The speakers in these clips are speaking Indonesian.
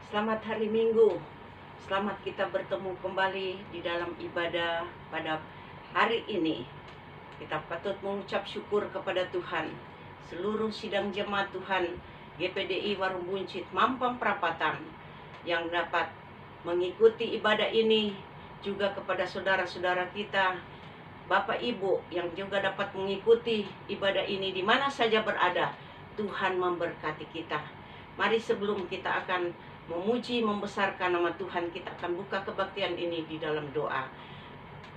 Selamat hari Minggu. Selamat kita bertemu kembali di dalam ibadah pada hari ini. Kita patut mengucap syukur kepada Tuhan. Seluruh sidang jemaat Tuhan GPDI Warung Buncit Mampang Perapatan yang dapat mengikuti ibadah ini, juga kepada saudara-saudara kita, Bapak Ibu yang juga dapat mengikuti ibadah ini di mana saja berada. Tuhan memberkati kita. Mari sebelum kita akan memuji, membesarkan nama Tuhan, kita akan buka kebaktian ini di dalam doa.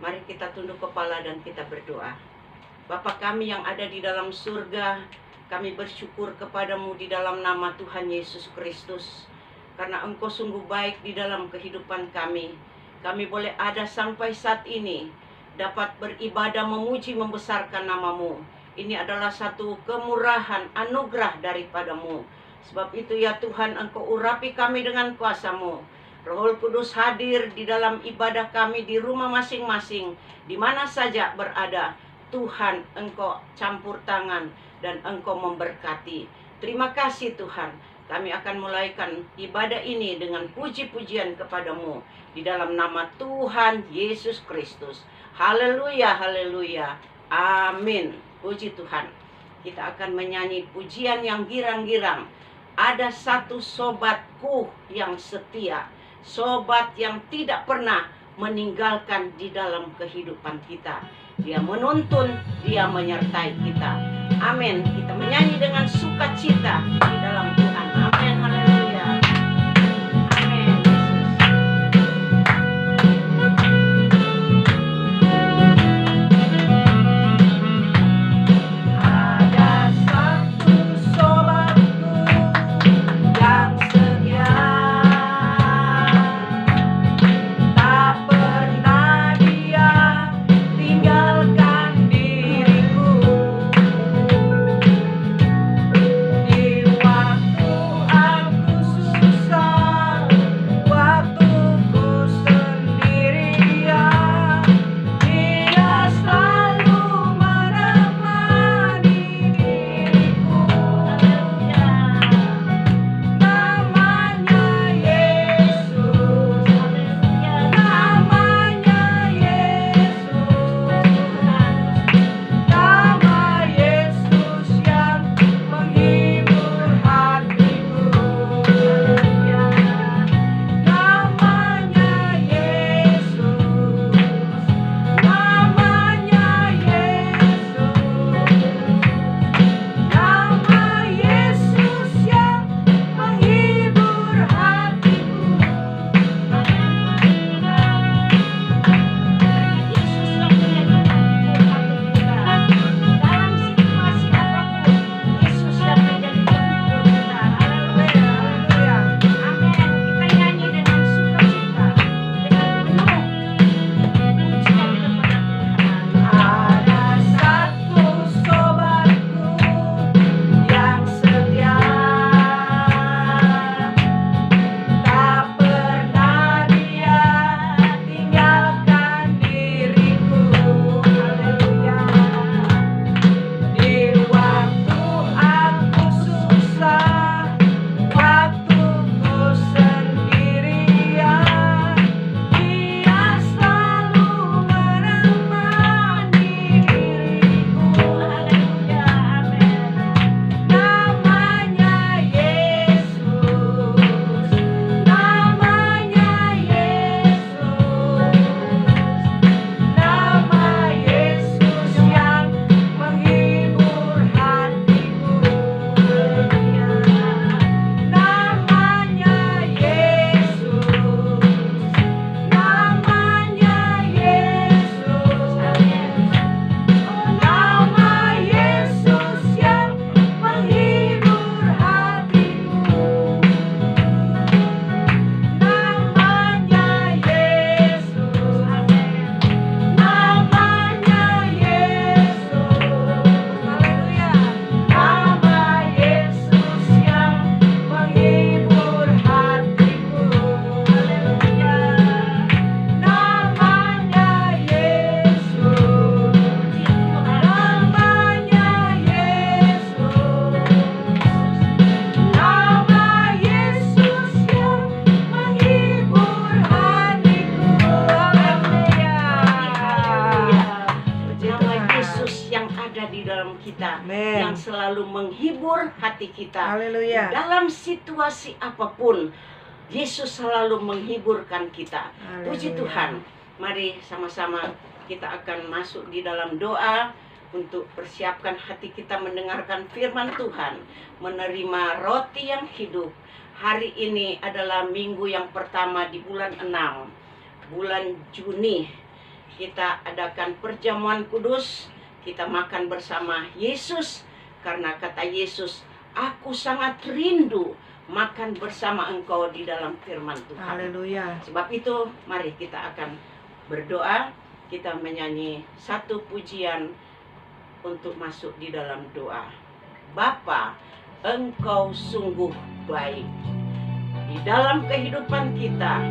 Mari kita tunduk kepala dan kita berdoa. Bapa kami yang ada di dalam surga, kami bersyukur kepadamu di dalam nama Tuhan Yesus Kristus. Karena Engkau sungguh baik di dalam kehidupan kami. Kami boleh ada sampai saat ini, dapat beribadah, memuji, membesarkan namamu. Ini adalah satu kemurahan, anugerah daripadamu. Sebab itu ya Tuhan, Engkau urapi kami dengan kuasa-Mu. Roh Kudus hadir di dalam ibadah kami di rumah masing-masing, di mana saja berada. Tuhan, Engkau campur tangan dan Engkau memberkati. Terima kasih Tuhan. Kami akan mulaikan ibadah ini dengan puji-pujian kepadamu di dalam nama Tuhan Yesus Kristus. Haleluya, haleluya. Amin. Puji Tuhan. Kita akan menyanyi pujian yang girang-girang. Ada satu sobatku yang setia, sobat yang tidak pernah meninggalkan di dalam kehidupan kita. Dia menuntun, dia menyertai kita. Amin. Kita menyanyi dengan sukacita di dalam Tuhan. Amin. Haleluya. Amin. Ada satu sobatku yang setia, tak pernah dia tinggalkan diriku di selalu menghibur hati kita. Haleluya. Dalam situasi apapun, Yesus selalu menghiburkan kita. Puji Haleluya. Tuhan. Mari sama-sama kita akan masuk di dalam doa untuk persiapkan hati kita mendengarkan firman Tuhan, menerima roti yang hidup. Hari ini adalah minggu yang pertama di bulan 6, bulan Juni. Kita adakan perjamuan kudus, kita makan bersama Yesus, karena kata Yesus, aku sangat rindu makan bersama engkau di dalam firman Tuhan. Haleluya. Sebab itu mari kita akan berdoa, kita menyanyi satu pujian untuk masuk di dalam doa. Bapa, engkau sungguh baik. Di dalam kehidupan kita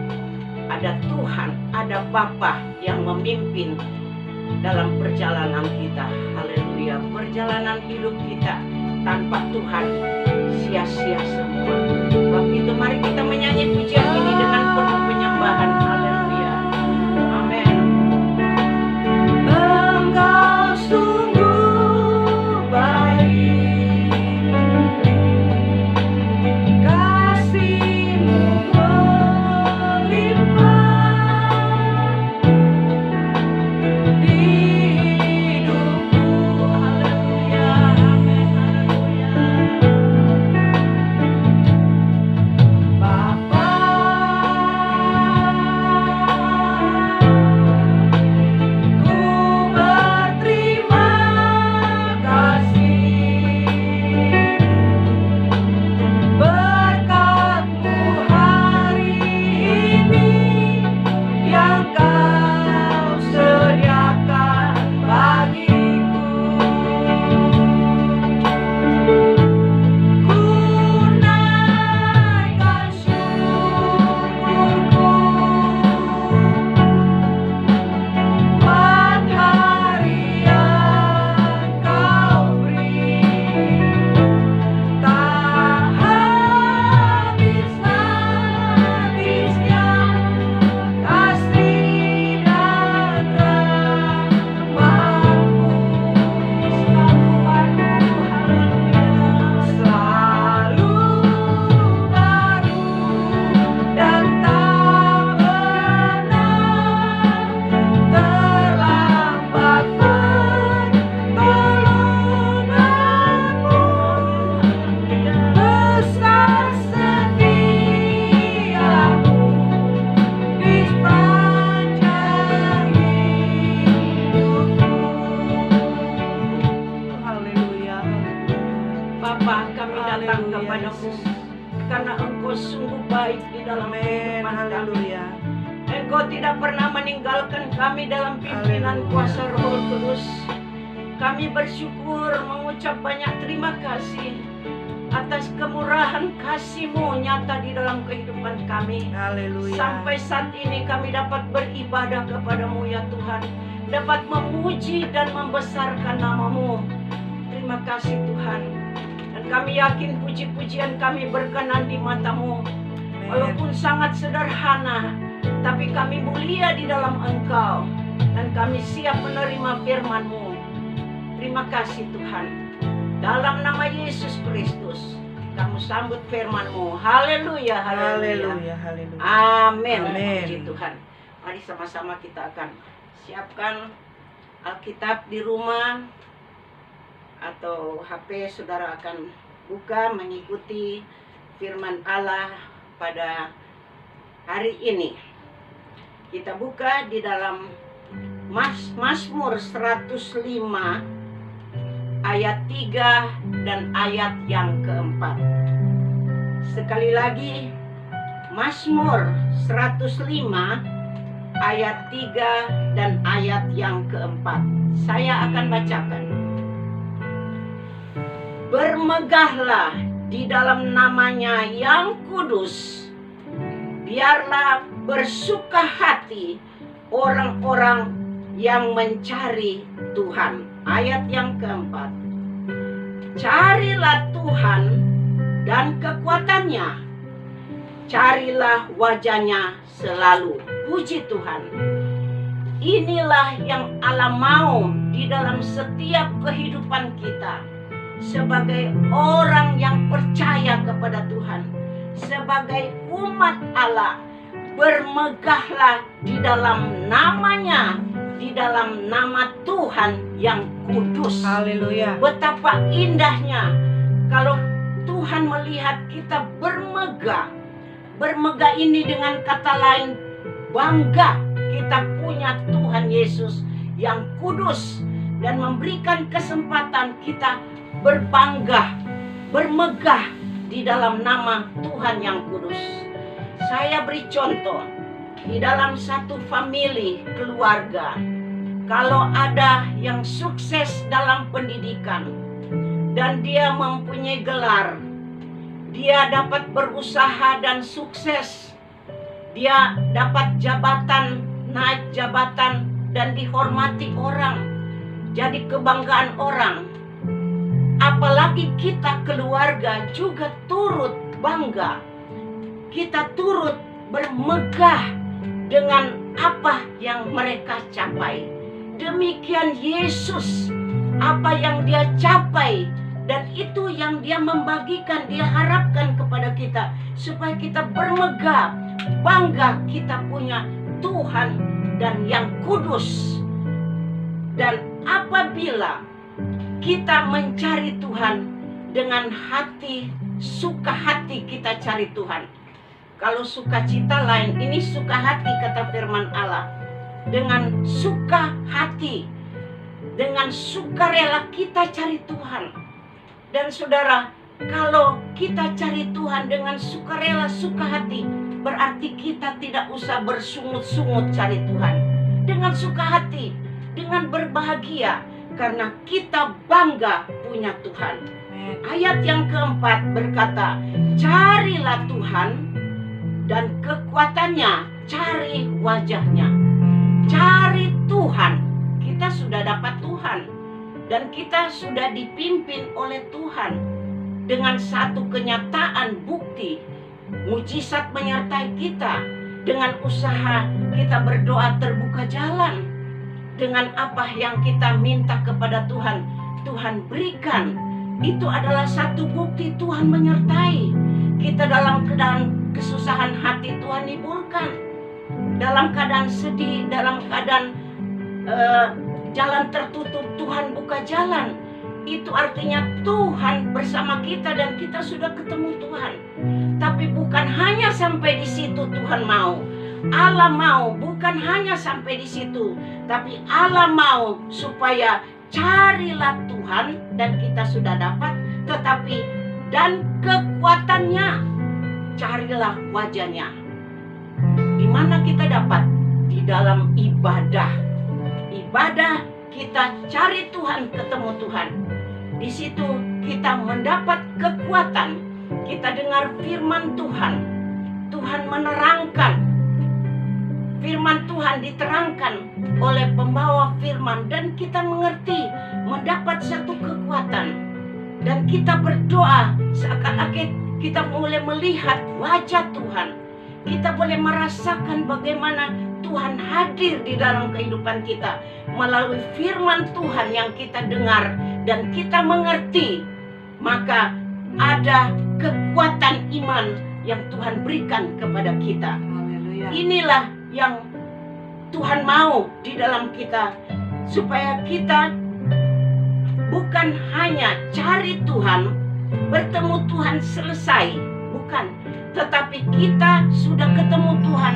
ada Tuhan, ada Bapa yang memimpin dalam perjalanan kita. Haleluya. Perjalanan hidup kita tanpa Tuhan sia-sia semua. Sebab itu mari kita menyanyi pujian ini dengan penuh penyembahan. Haleluya. Amin. Engkau sungguh baik, kasih-Mu melimpah di hidupku. Haleluya. Amin. Haleluya. Bapa, ku berterima kasih berkat-Mu hari ini yang Kau sediakan bagiku. Ku naikkan syukurku buat hari yang Kau beri. Tak habis-habisnya kasih dan rahmat-Mu selalu baru. Selalu baru dan tak pernah terlambat pertolongan-Mu. Besar setiamu di sepanjang hidupku. Haleluya. Bapa, kami datang Haleluya, kepadamu Yesus. karena Engkau sungguh baik di dalam Amin. kehidupan kami. Haleluya. Engkau tidak pernah meninggalkan kami dalam pimpinan Haleluya. kuasa Roh Kudus. Kami bersyukur, mengucap banyak terima kasih atas kemurahan kasih-Mu nyata di dalam kehidupan kami. Haleluya. Sampai saat ini kami dapat beribadah kepadamu ya Tuhan, dapat memuji dan membesarkan nama-Mu. Terima kasih Tuhan. Dan kami yakin puji-pujian kami berkenan di mata-Mu. Walaupun sangat sederhana, tapi kami mulia di dalam Engkau. Dan kami siap menerima firman-Mu. Terima kasih Tuhan. Dalam nama Yesus Kristus, kamu sambut firman-Mu. Haleluya, haleluya. Haleluya. Haleluya. Amin. Amin. Puji Tuhan. Mari sama-sama kita akan siapkan Alkitab di rumah atau HP saudara akan buka mengikuti firman Allah pada hari ini. Kita buka di dalam Mazmur 105 ayat 3 dan ayat yang keempat. Sekali lagi, Mazmur 105 ayat 3 dan ayat yang keempat. Saya akan bacakan. Bermegahlah di dalam namanya yang kudus. Biarlah bersuka hati orang-orang yang mencari Tuhan. Ayat yang keempat. Carilah Tuhan dan kekuatannya. Carilah wajahnya selalu. Puji Tuhan. Inilah yang Allah mau di dalam setiap kehidupan kita. sebagai orang yang percaya kepada Tuhan, sebagai umat Allah, bermegahlah di dalam namanya, di dalam nama Tuhan yang kudus. Haleluya. Betapa indahnya kalau Tuhan melihat kita bermegah. Bermegah ini dengan kata lain bangga kita punya Tuhan Yesus yang kudus dan memberikan kesempatan kita berbangga, bermegah di dalam nama Tuhan yang kudus. Saya beri contoh di dalam satu famili keluarga. Kalau ada yang sukses dalam pendidikan dan dia mempunyai gelar, dia dapat berusaha dan sukses, dia dapat jabatan, naik jabatan dan dihormati orang, jadi kebanggaan orang. Apalagi kita keluarga juga turut bangga, kita turut bermegah dengan apa yang mereka capai. Demikian Yesus, apa yang dia capai, dan itu yang dia membagikan, dia harapkan kepada kita, supaya kita bermegah, bangga kita punya Tuhan dan yang kudus. Dan apabila kita mencari Tuhan dengan hati, suka hati kita cari Tuhan. Kalau sukacita lain, ini suka hati kata firman Allah. Dengan suka hati, dengan sukarela kita cari Tuhan. Dan saudara, kalau kita cari Tuhan dengan sukarela, suka hati, berarti kita tidak usah bersungut-sungut cari Tuhan. Dengan suka hati, dengan berbahagia, karena kita bangga punya Tuhan. Ayat yang keempat berkata, carilah Tuhan dan kekuatannya, cari wajahnya. Cari Tuhan. Kita sudah dapat Tuhan dan kita sudah dipimpin oleh Tuhan dengan satu kenyataan, bukti, mujizat menyertai kita. Dengan usaha kita berdoa terbuka jalan. Dengan apa yang kita minta kepada Tuhan, Tuhan berikan. Itu adalah satu bukti Tuhan menyertai kita. Dalam keadaan kesusahan hati, Tuhan hiburkan. Dalam keadaan sedih, dalam keadaan jalan tertutup, Tuhan buka jalan. Itu artinya Tuhan bersama kita dan kita sudah ketemu Tuhan. Tapi bukan hanya sampai di situ Tuhan mau. Allah mau bukan hanya sampai di situ, tapi Allah mau supaya carilah Tuhan dan kita sudah dapat, tetapi dan kekuatannya, carilah wajahnya. Di mana kita dapat? Di dalam ibadah. Ibadah kita cari Tuhan, ketemu Tuhan. Di situ kita mendapat kekuatan. Kita dengar firman Tuhan. Tuhan menerangkan. Firman Tuhan diterangkan oleh pembawa firman dan kita mengerti, mendapat satu kekuatan. Dan kita berdoa seakan-akan kita mulai melihat wajah Tuhan. Kita boleh merasakan bagaimana Tuhan hadir di dalam kehidupan kita melalui firman Tuhan yang kita dengar dan kita mengerti. Maka ada kekuatan iman yang Tuhan berikan kepada kita. Haleluya. Inilah yang Tuhan mau di dalam kita, supaya kita bukan hanya cari Tuhan, bertemu Tuhan selesai, bukan. Tetapi kita sudah ketemu Tuhan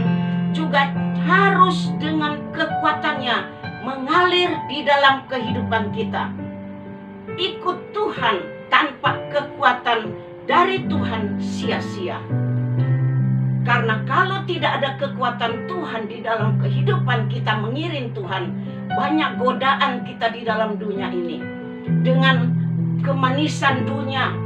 juga harus dengan kekuatannya mengalir di dalam kehidupan kita. Ikut Tuhan tanpa kekuatan dari Tuhan sia-sia. Karena kalau tidak ada kekuatan Tuhan di dalam kehidupan kita mengiring Tuhan, banyak godaan kita di dalam dunia ini. Dengan kemanisan dunia,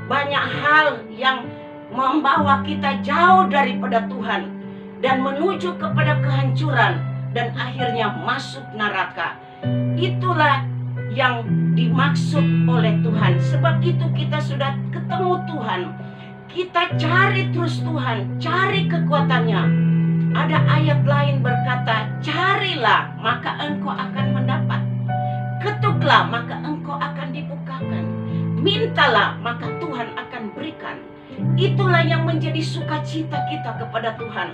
banyak hal yang membawa kita jauh daripada Tuhan dan menuju kepada kehancuran dan akhirnya masuk neraka. Itulah yang dimaksud oleh Tuhan. Sebab itu kita sudah ketemu Tuhan, kita cari terus Tuhan, cari kekuatannya. Ada ayat lain berkata, carilah maka engkau akan mendapat, ketuklah maka engkau akan dibukakan. mintalah maka Tuhan akan berikan. Itulah yang menjadi sukacita kita kepada Tuhan.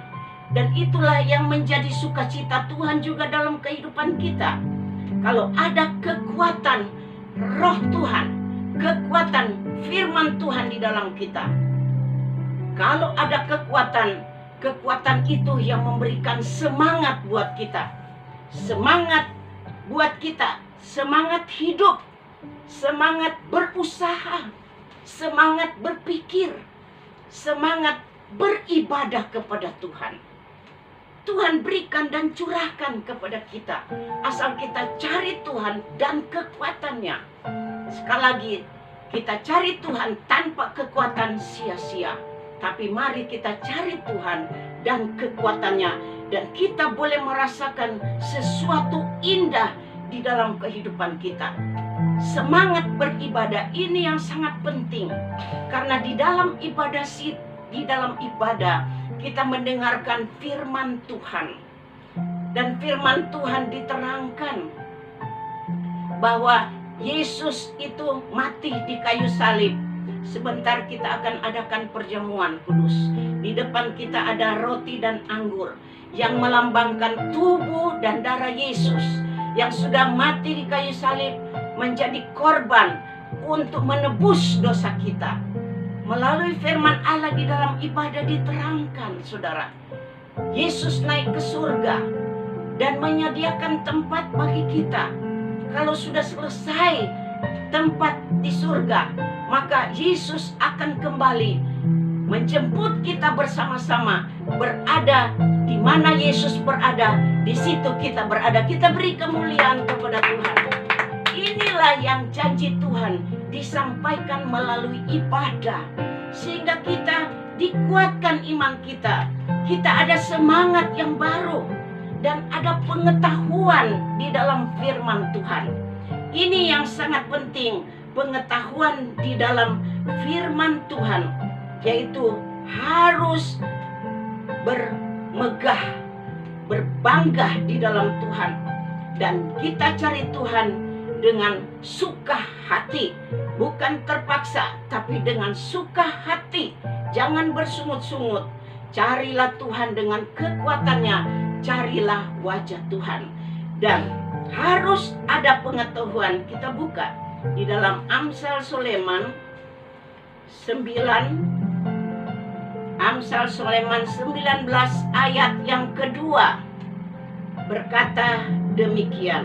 Dan itulah yang menjadi sukacita Tuhan juga dalam kehidupan kita. Kalau ada kekuatan roh Tuhan, kekuatan firman Tuhan di dalam kita. Kalau ada kekuatan itu yang memberikan semangat buat kita. Semangat buat kita, semangat hidup, semangat berusaha, semangat berpikir, semangat beribadah kepada Tuhan. Tuhan berikan dan curahkan kepada kita, asal kita cari Tuhan dan kekuatannya. Sekali lagi, kita cari Tuhan tanpa kekuatan sia-sia. Tapi mari kita cari Tuhan dan kekuatannya, dan kita boleh merasakan sesuatu indah di dalam kehidupan kita. Semangat beribadah ini yang sangat penting, karena di dalam ibadah kita mendengarkan firman Tuhan, dan firman Tuhan diterangkan bahwa Yesus itu mati di kayu salib. Sebentar kita akan adakan perjamuan kudus. Di depan kita ada roti dan anggur yang melambangkan tubuh dan darah Yesus yang sudah mati di kayu salib, menjadi korban untuk menebus dosa kita. Melalui firman Allah di dalam ibadah diterangkan, saudara, Yesus naik ke surga dan menyediakan tempat bagi kita. Kalau sudah selesai tempat di surga, maka Yesus akan kembali menjemput kita bersama-sama. Berada di mana Yesus berada, di situ kita berada. Kita beri kemuliaan kepada Tuhan. Inilah yang janji Tuhan disampaikan melalui ibadah, sehingga kita dikuatkan iman kita. Kita ada semangat yang baru dan ada pengetahuan di dalam firman Tuhan. Ini yang sangat penting, pengetahuan di dalam firman Tuhan, yaitu harus bermegah, berbangga di dalam Tuhan. Dan kita cari Tuhan dengan suka hati, bukan terpaksa, tapi dengan suka hati. Jangan bersungut-sungut. Carilah Tuhan dengan kekuatannya, carilah wajah Tuhan. Dan harus ada pengetahuan. Kita buka di dalam Amsal Sulaiman 19 ayat yang kedua berkata demikian.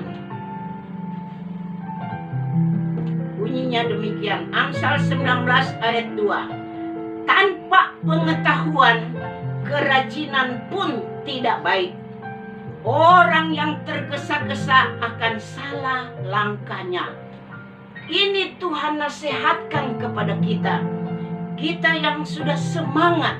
Bunyinya demikian. Amsal 19 ayat 2. Tanpa pengetahuan, kerajinan pun tidak baik. Orang yang tergesa-gesa akan salah langkahnya. Ini Tuhan nasihatkan kepada kita. Kita yang sudah semangat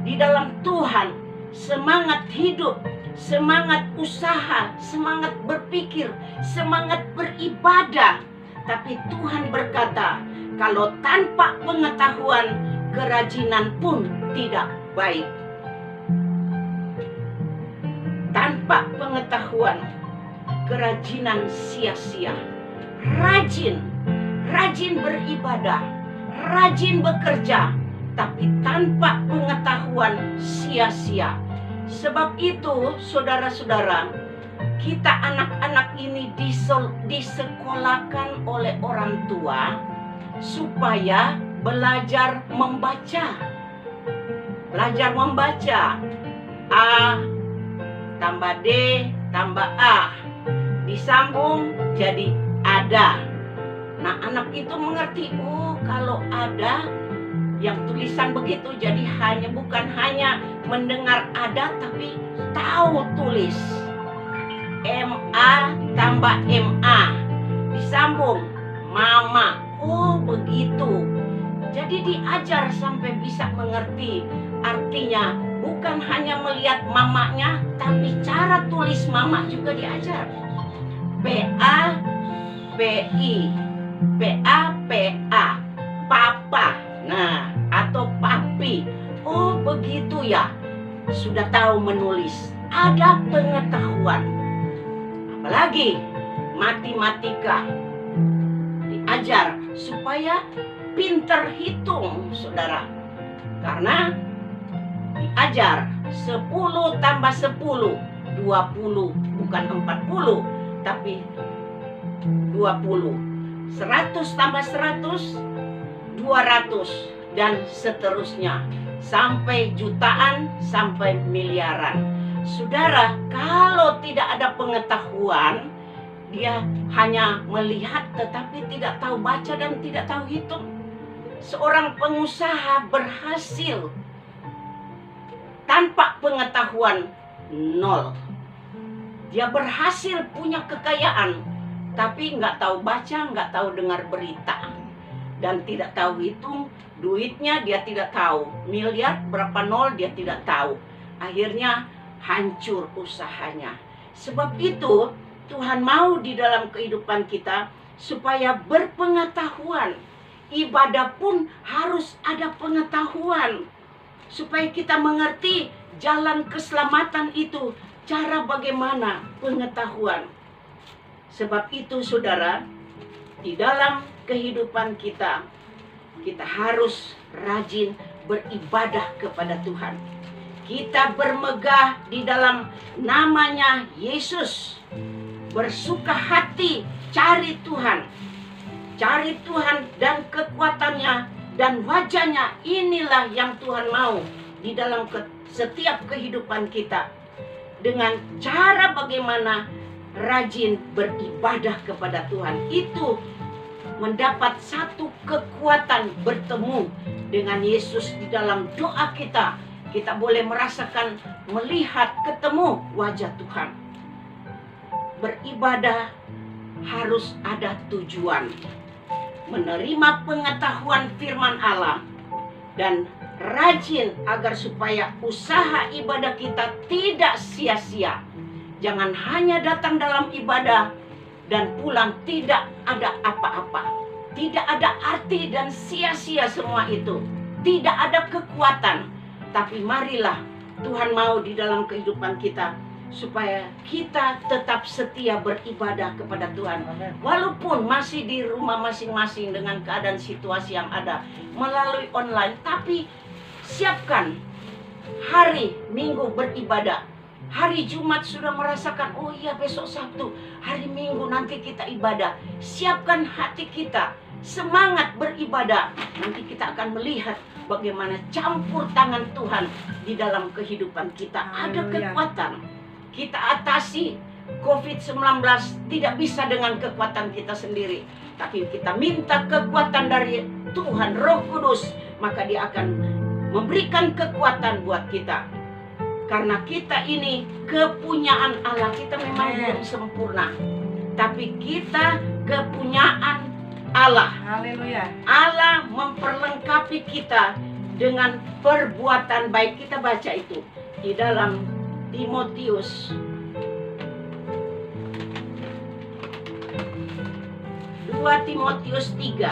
di dalam Tuhan, semangat hidup, semangat usaha, semangat berpikir, semangat beribadah. Tapi Tuhan berkata, kalau tanpa pengetahuan, kerajinan pun tidak baik. Tanpa pengetahuan, kerajinan sia-sia. Rajin beribadah, rajin bekerja, tapi tanpa pengetahuan sia-sia. Sebab itu, saudara-saudara, kita anak-anak ini disekolahkan oleh orang tua supaya belajar membaca. Belajar membaca. A tambah D tambah A disambung jadi ada. Nah, anak itu mengerti, oh kalau ada yang tulisan begitu, jadi bukan hanya mendengar ada, tapi tahu tulis. MA tambah MA disambung mama. Oh begitu. Jadi diajar sampai bisa mengerti. Artinya bukan hanya melihat mamanya, tapi cara tulis mama juga diajar. PA PI, PA PA, papa. Nah, atau papi. Oh begitu ya. Sudah tahu menulis. Ada pengetahuan. Apalagi matematika diajar supaya pinter hitung, saudara. Karena diajar 10 tambah 10, 20, bukan 40, tapi 20. 100 tambah 100, 200, dan seterusnya. Sampai jutaan, sampai miliaran. Saudara, kalau tidak ada pengetahuan, dia hanya melihat tetapi tidak tahu baca dan tidak tahu hitung. Seorang pengusaha berhasil tanpa pengetahuan, nol. Dia berhasil punya kekayaan, tapi nggak tahu baca, nggak tahu dengar berita, dan tidak tahu hitung. Duitnya dia tidak tahu, miliar berapa nol dia tidak tahu. Akhirnya hancur usahanya. Sebab itu Tuhan mau di dalam kehidupan kita supaya berpengetahuan. Ibadah pun harus ada pengetahuan, supaya kita mengerti jalan keselamatan itu. Cara bagaimana? Pengetahuan. Sebab itu saudara, di dalam kehidupan kita, kita harus rajin beribadah kepada Tuhan. Kita bermegah di dalam namanya Yesus. Bersuka hati cari Tuhan. Cari Tuhan dan kekuatannya dan wajahnya. Inilah yang Tuhan mau di dalam setiap kehidupan kita. Dengan cara bagaimana rajin beribadah kepada Tuhan. Itu mendapat satu kekuatan bertemu dengan Yesus di dalam doa kita. Kita boleh merasakan, melihat, ketemu wajah Tuhan. Beribadah harus ada tujuan. Menerima pengetahuan firman Allah dan rajin agar supaya usaha ibadah kita tidak sia-sia. Jangan hanya datang dalam ibadah dan pulang tidak ada apa-apa. Tidak ada arti dan sia-sia semua itu. Tidak ada kekuatan. Tapi marilah Tuhan mau di dalam kehidupan kita supaya kita tetap setia beribadah kepada Tuhan. Walaupun masih di rumah masing-masing dengan keadaan situasi yang ada melalui online, tapi siapkan hari Minggu beribadah. Hari Jumat sudah merasakan, oh iya besok Sabtu, hari Minggu nanti kita ibadah. Siapkan hati kita, semangat beribadah. Nanti kita akan melihat bagaimana campur tangan Tuhan di dalam kehidupan kita. Ada kekuatan. Kita atasi COVID-19 tidak bisa dengan kekuatan kita sendiri. Tapi kita minta kekuatan dari Tuhan, Roh Kudus. Maka dia akan memberikan kekuatan buat kita. Karena kita ini kepunyaan Allah. Kita memang belum sempurna, tapi kita kepunyaan Allah. Haleluya. Allah memperlengkapi kita dengan perbuatan baik. Kita baca itu di dalam Timotius 2 Timotius 3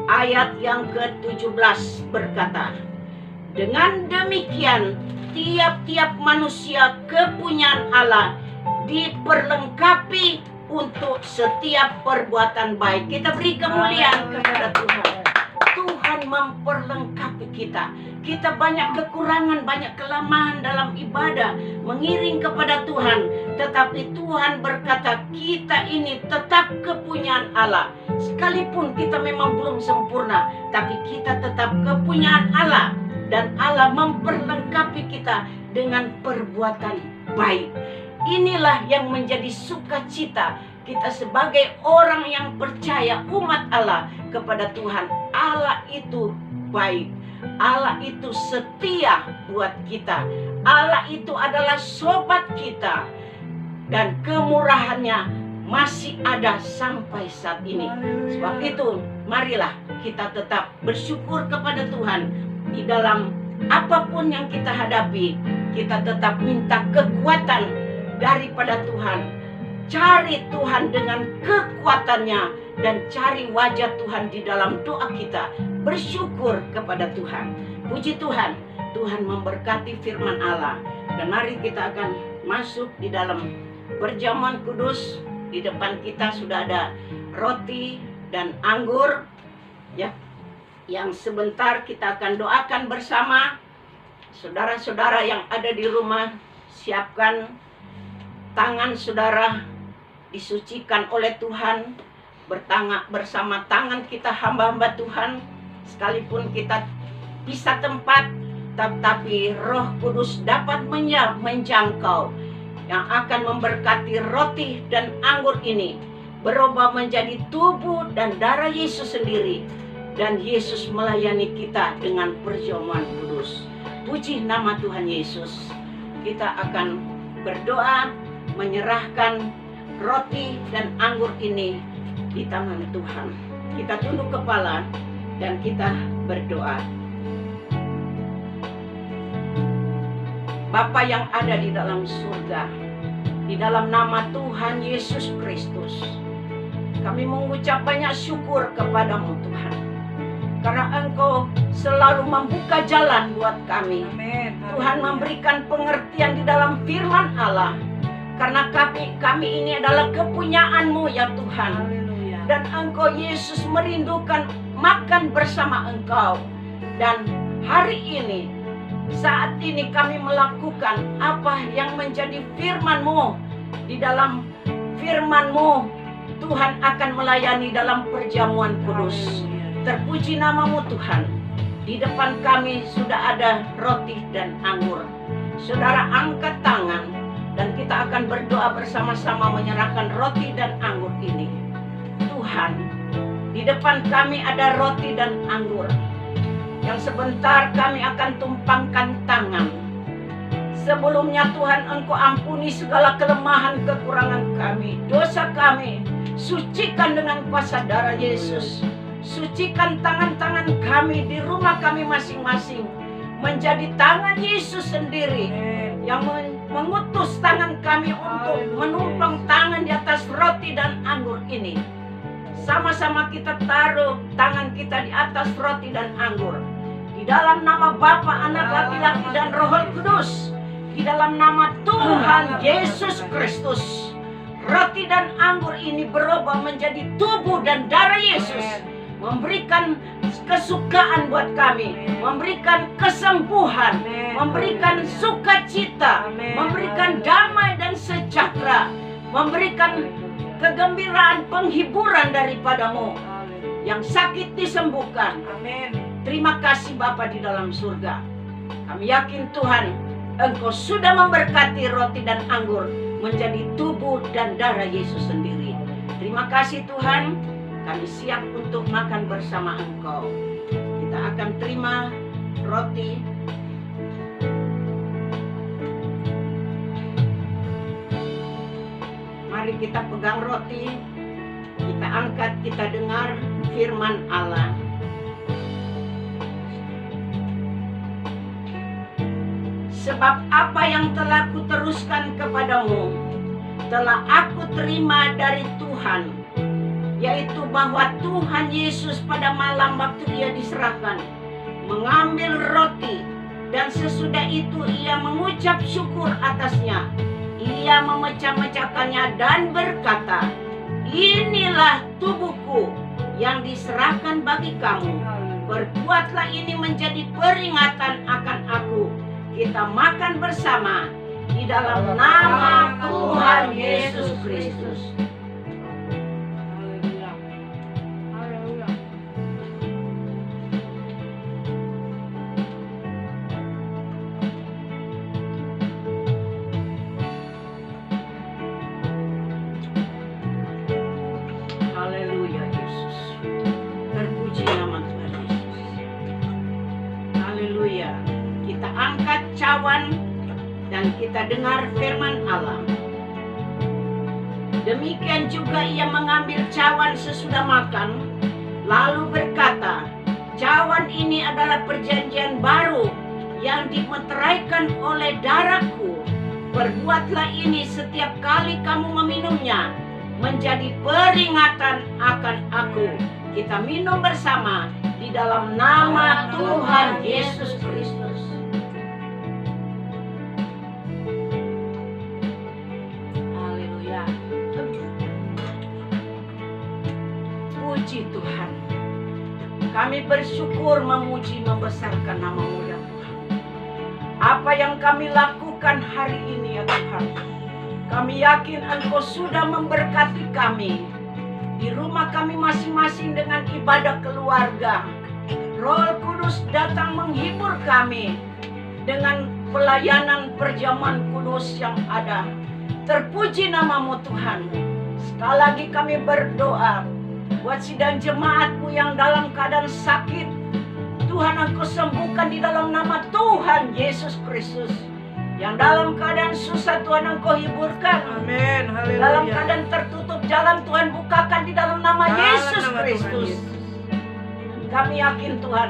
ayat yang ke-17 berkata, dengan demikian tiap-tiap manusia kepunyaan Allah diperlengkapi untuk setiap perbuatan baik. Kita beri kemuliaan kepada Tuhan. Tuhan memperlengkapi kita. Kita banyak kekurangan, banyak kelemahan dalam ibadah, mengiring kepada Tuhan. Tetapi Tuhan berkata, kita ini tetap kepunyaan Allah. Sekalipun kita memang belum sempurna, tapi kita tetap kepunyaan Allah. Dan Allah memperlengkapi kita dengan perbuatan baik. Inilah yang menjadi sukacita kita sebagai orang yang percaya, umat Allah kepada Tuhan. Allah itu baik. Allah itu setia buat kita. Allah itu adalah sobat kita. Dan kemurahannya masih ada sampai saat ini. Sebab itu marilah kita tetap bersyukur kepada Tuhan. Di dalam apapun yang kita hadapi, kita tetap minta kekuatan daripada Tuhan. Cari Tuhan dengan kekuatannya dan cari wajah Tuhan di dalam doa kita. Bersyukur kepada Tuhan. Puji Tuhan, Tuhan memberkati firman Allah. Dan mari kita akan masuk di dalam perjamuan kudus. Di depan kita sudah ada roti dan anggur, ya, yang sebentar kita akan doakan bersama. Saudara-saudara yang ada di rumah, siapkan tangan saudara, disucikan oleh Tuhan, bersama tangan kita hamba-hamba Tuhan. Sekalipun kita pisah tempat, tetapi Roh Kudus dapat menjangkau, yang akan memberkati roti dan anggur ini berubah menjadi tubuh dan darah Yesus sendiri, dan Yesus melayani kita dengan perjamuan kudus. Puji nama Tuhan Yesus. Kita akan berdoa menyerahkan roti dan anggur ini di tangan Tuhan. Kita tunduk kepala dan kita berdoa. Bapa yang ada di dalam surga, di dalam nama Tuhan Yesus Kristus, kami mengucap banyak syukur kepadamu Tuhan, karena Engkau selalu membuka jalan buat kami. Amin. Tuhan memberikan pengertian di dalam firman Allah, karena kami ini adalah kepunyaan-Mu ya Tuhan. Haleluya. Dan Engkau Yesus merindukan makan bersama Engkau. Dan hari ini, saat ini kami melakukan apa yang menjadi firman-Mu. Di dalam firman-Mu, Tuhan akan melayani dalam perjamuan kudus. Terpuji namamu Tuhan. Di depan kami sudah ada roti dan anggur. Saudara angkat tangan dan kita akan berdoa bersama-sama menyerahkan roti dan anggur ini. Tuhan, di depan kami ada roti dan anggur yang sebentar kami akan tumpangkan tangan. Sebelumnya Tuhan, Engkau ampuni segala kelemahan kekurangan kami, dosa kami. Sucikan dengan kuasa darah Yesus. Sucikan tangan-tangan kami di rumah kami masing-masing menjadi tangan Yesus sendiri yang mengutus tangan kami untuk menumpang tangan di atas roti dan anggur ini. Sama-sama kita taruh tangan kita di atas roti dan anggur. Di dalam nama Bapa, Anak, Laki-laki, dan Roh Kudus. Di dalam nama Tuhan Yesus Kristus. Roti dan anggur ini berubah menjadi tubuh dan darah Yesus. Memberikan kesukaan buat kami. Memberikan kesembuhan. Memberikan sukacita. Memberikan damai dan sejahtera. Memberikan kegembiraan, penghiburan daripadamu. Yang sakit disembuhkan. Amin. Terima kasih Bapa di dalam surga. Kami yakin Tuhan, Engkau sudah memberkati roti dan anggur menjadi tubuh dan darah Yesus sendiri. Terima kasih Tuhan, kami siap untuk makan bersama Engkau. Kita akan terima roti. Mari kita pegang roti, kita angkat, kita dengar firman Allah. Sebab apa yang telah kuteruskan kepadamu telah aku terima dari Tuhan, yaitu bahwa Tuhan Yesus pada malam waktu Ia diserahkan mengambil roti, dan sesudah itu Ia mengucap syukur atasnya. Ia memecah-mecahkannya dan berkata, "Inilah tubuhku yang diserahkan bagi kamu. Berbuatlah ini menjadi peringatan akan aku." Kita makan bersama di dalam nama Tuhan Yesus Kristus. Haleluya. Haleluya. Haleluya Yesus. Terpuji nama Tuhan Yesus. Haleluya. Kita angkat cawan dan kita dengar firman Allah. Demikian juga Ia mengambil cawan sesudah makan, lalu berkata, "Cawan ini adalah perjanjian baru yang dimeteraikan oleh darahku. Perbuatlah ini setiap kali kamu meminumnya, menjadi peringatan akan aku." Kita minum bersama di dalam nama Tuhan Yesus Kristus. Haleluya. Puji Tuhan. Kami bersyukur memuji membesarkan nama-Mu ya Tuhan. Apa yang kami lakukan hari ini ya Tuhan, kami yakin Engkau sudah memberkati kami di rumah kami masing-masing dengan ibadah keluarga. Roh Kudus datang menghibur kami dengan pelayanan perjamuan kudus yang ada. Terpuji nama-Mu Tuhan. Sekali lagi kami berdoa buat sidang jemaat-Mu yang dalam keadaan sakit. Tuhan, Engkau sembuhkan di dalam nama Tuhan Yesus Kristus. Yang dalam keadaan susah, Tuhan, Engkau hiburkan. Amin. Haleluya. Dalam keadaan tertutup jalan, Tuhan bukakan di dalam nama Yesus Kristus. Kami yakin Tuhan,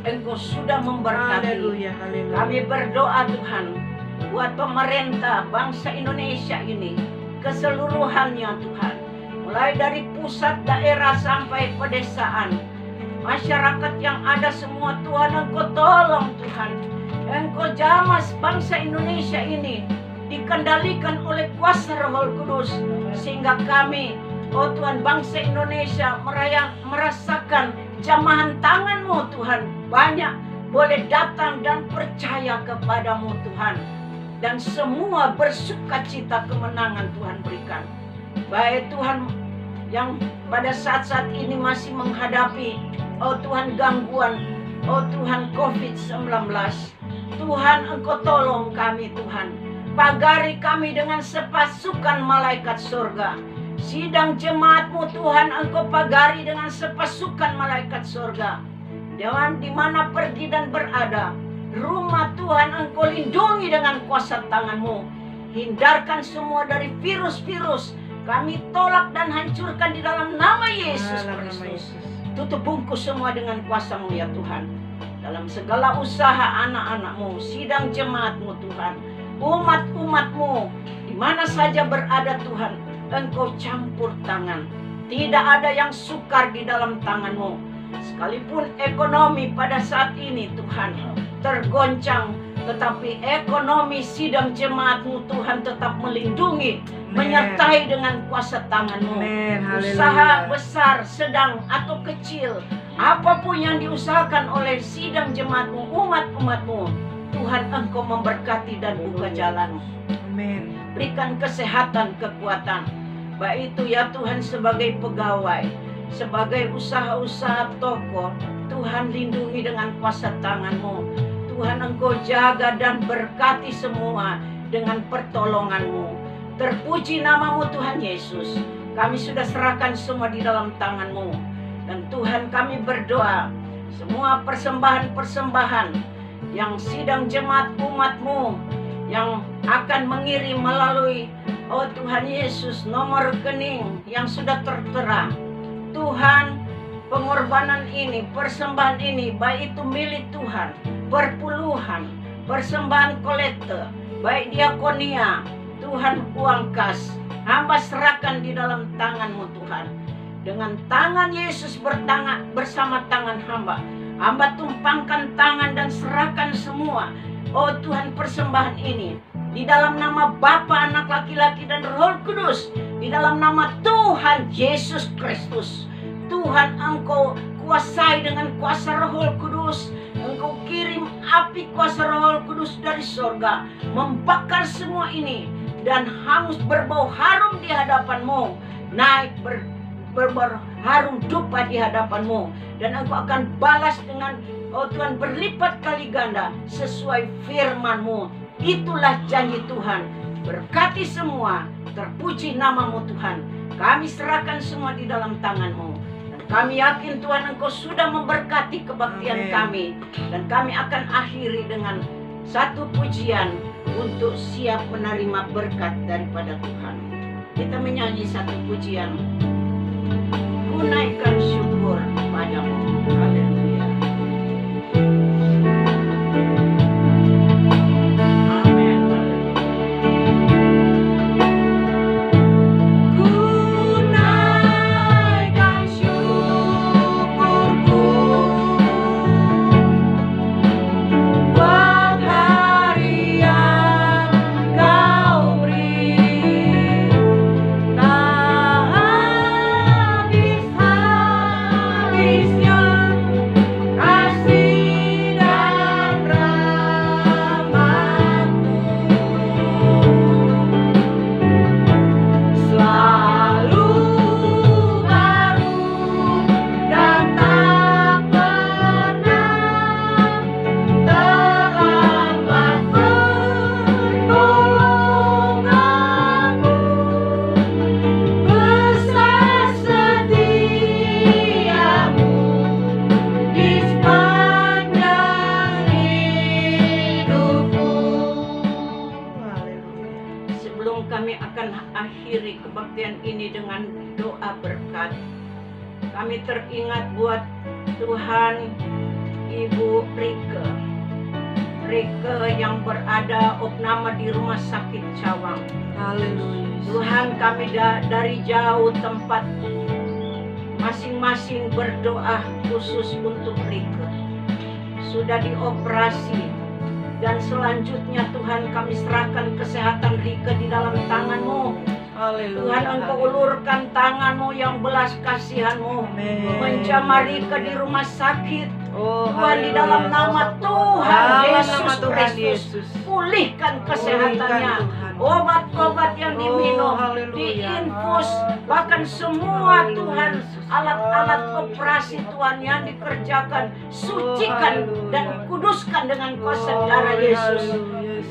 Engkau sudah memberkati. Haleluya, haleluya. Kami berdoa Tuhan buat pemerintah bangsa Indonesia ini keseluruhannya Tuhan. Mulai dari pusat, daerah sampai pedesaan. Masyarakat yang ada semua Tuhan, Engkau tolong Tuhan. Engkau jamah bangsa Indonesia ini dikendalikan oleh kuasa Roh Kudus. Sehingga kami, oh Tuhan, bangsa Indonesia merasakan jamahan tangan-Mu Tuhan. Banyak boleh datang dan percaya kepada-Mu Tuhan. Dan semua bersukacita kemenangan Tuhan berikan. Baik Tuhan, yang pada saat-saat ini masih menghadapi, oh Tuhan, gangguan, oh Tuhan, COVID-19. Tuhan, Engkau tolong kami Tuhan. Pagari kami dengan sepasukan malaikat surga. Sidang jemaat-Mu Tuhan, Engkau pagari dengan sepasukan malaikat surga. Jangan di mana pergi dan berada, rumah Tuhan Engkau lindungi dengan kuasa tangan-Mu. Hindarkan semua dari virus-virus. Kami tolak dan hancurkan di dalam nama Yesus Kristus. Tutup bungkus semua dengan kuasa-Mu ya Tuhan. Dalam segala usaha anak-anak-Mu, sidang jemaat-Mu Tuhan, umat-umat-Mu, di mana saja berada Tuhan, Engkau campur tangan. Tidak ada yang sukar di dalam tangan-Mu. Sekalipun ekonomi pada saat ini Tuhan tergoncang, tetapi ekonomi sidang jemaat-Mu Tuhan tetap melindungi, menyertai dengan kuasa tangan-Mu. Usaha besar, sedang atau kecil, apapun yang diusahakan oleh sidang jemaat-Mu, umat-umat-Mu, Tuhan Engkau memberkati dan buka jalan. Amin. Berikan kesehatan, kekuatan. Baik itu ya Tuhan sebagai pegawai, sebagai usaha-usaha toko, Tuhan lindungi dengan kuasa tangan-Mu. Tuhan Engkau jaga dan berkati semua dengan pertolongan-Mu. Terpuji nama-Mu Tuhan Yesus. Kami sudah serahkan semua di dalam tangan-Mu. Dan Tuhan kami berdoa, semua persembahan-persembahan yang sidang jemaat umat-Mu yang akan mengirim melalui, oh Tuhan Yesus, nomor rekening yang sudah tertera. Tuhan, pengorbanan ini, persembahan ini, baik itu milik Tuhan, perpuluhan, persembahan kolekte, baik diakonia, Tuhan uang kas, hamba serahkan di dalam tangan-Mu Tuhan. Dengan tangan Yesus bersama tangan hamba, hamba tumpangkan tangan dan serahkan semua, oh Tuhan, persembahan ini di dalam nama Bapa, Anak laki-laki dan Roh Kudus, di dalam nama Tuhan Yesus Kristus. Tuhan, Engkau kuasai dengan kuasa Roh Kudus. Engkau kirim api kuasa Roh Kudus dari sorga, membakar semua ini dan hangus berbau harum di hadapan-Mu, naik berharum dupa di hadapan-Mu, dan Engkau akan balas dengan, oh Tuhan, berlipat kali ganda sesuai firman-Mu. Itulah janji Tuhan. Berkati semua. Terpuji nama-Mu Tuhan. Kami serahkan semua di dalam tangan-Mu. Dan kami yakin Tuhan Engkau sudah memberkati kebaktian kami. Dan kami akan akhiri dengan satu pujian untuk siap menerima berkat daripada Tuhan. Kita menyanyi satu pujian. Ku naikkan syukur padamu. Haleluya. kami akan akhiri kebaktian ini dengan doa berkat. Kami teringat buat Tuhan Ibu Rike yang berada opname di rumah sakit Cawang. Haleluya. Tuhan, kami dari jauh tempat masing-masing berdoa khusus untuk Rike. Sudah dioperasi, dan selanjutnya Tuhan kami serahkan kesehatan Rike di dalam tangan-Mu. Haleluya. Tuhan, Engkau ulurkan tangan-Mu yang belas kasihan-Mu Amin. menjamah Rike di rumah sakit. Oh, Tuhan, di dalam nama Tuhan Dalam Yesus nama Tuhan Kristus, Yesus. pulihkan kesehatannya. Pulihkan, Tuhan. Obat-obat yang diminum, haleluya. diinfus, bahkan semua Tuhan alat-alat operasi Tuhan yang dikerjakan, sucikan haleluya. dan kuduskan dengan kuasa darah Yesus.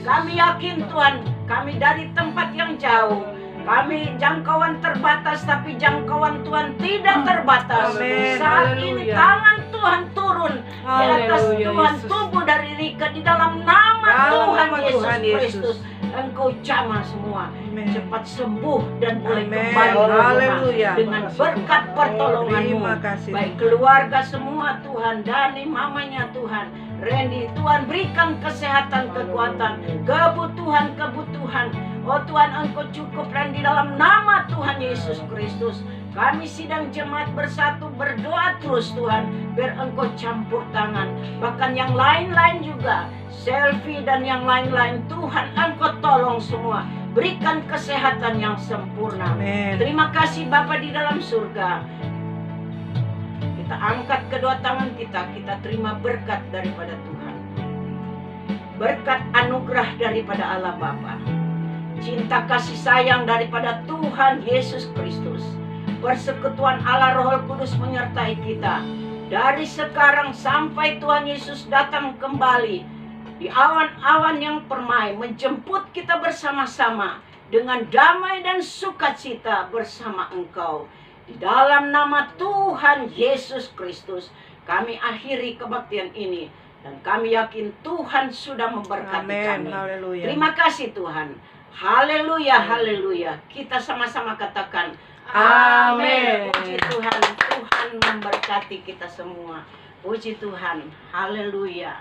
Kami yakin Tuhan, kami dari tempat yang jauh, kami jangkauan terbatas, tapi jangkauan Tuhan tidak terbatas. Amin. Saat ini Haleluya. tangan Tuhan turun di atas Haleluya, Tuhan, Yesus. tubuh dari Rike di dalam nama Dalam Tuhan nama Yesus Tuhan Yesus. Kristus. Engkau jamah semua, Amin. cepat sembuh dan boleh Amin. kembali ke rumah Haleluya. dengan berkat pertolongan-Mu. Terima kasih. Baik keluarga semua Tuhan, Dani mamanya Tuhan, Randy Tuhan, berikan kesehatan, kekuatan, kebutuhan. Oh Tuhan, Engkau cukupkan di dalam nama Tuhan Yesus Kristus. Kami sidang jemaat bersatu berdoa terus Tuhan, biar Engkau campur tangan. Bahkan yang lain-lain juga, selfie dan yang lain-lain, Tuhan Engkau tolong semua. Berikan kesehatan yang sempurna. Amin. Terima kasih Bapa di dalam surga. Kita angkat kedua tangan kita terima berkat daripada Tuhan. Berkat anugerah daripada Allah Bapa. Cinta kasih sayang daripada Tuhan Yesus Kristus. Persekutuan Allah Roh Kudus menyertai kita. Dari sekarang sampai Tuhan Yesus datang kembali. Di awan-awan yang permai menjemput kita bersama-sama. Dengan damai dan sukacita bersama Engkau. Di dalam nama Tuhan Yesus Kristus. Kami akhiri kebaktian ini. Dan kami yakin Tuhan sudah memberkati Amin. kami. Haleluya. Terima kasih Tuhan. Haleluya, haleluya. Kita sama-sama katakan Amin. Puji Tuhan, Tuhan memberkati kita semua. Puji Tuhan, haleluya.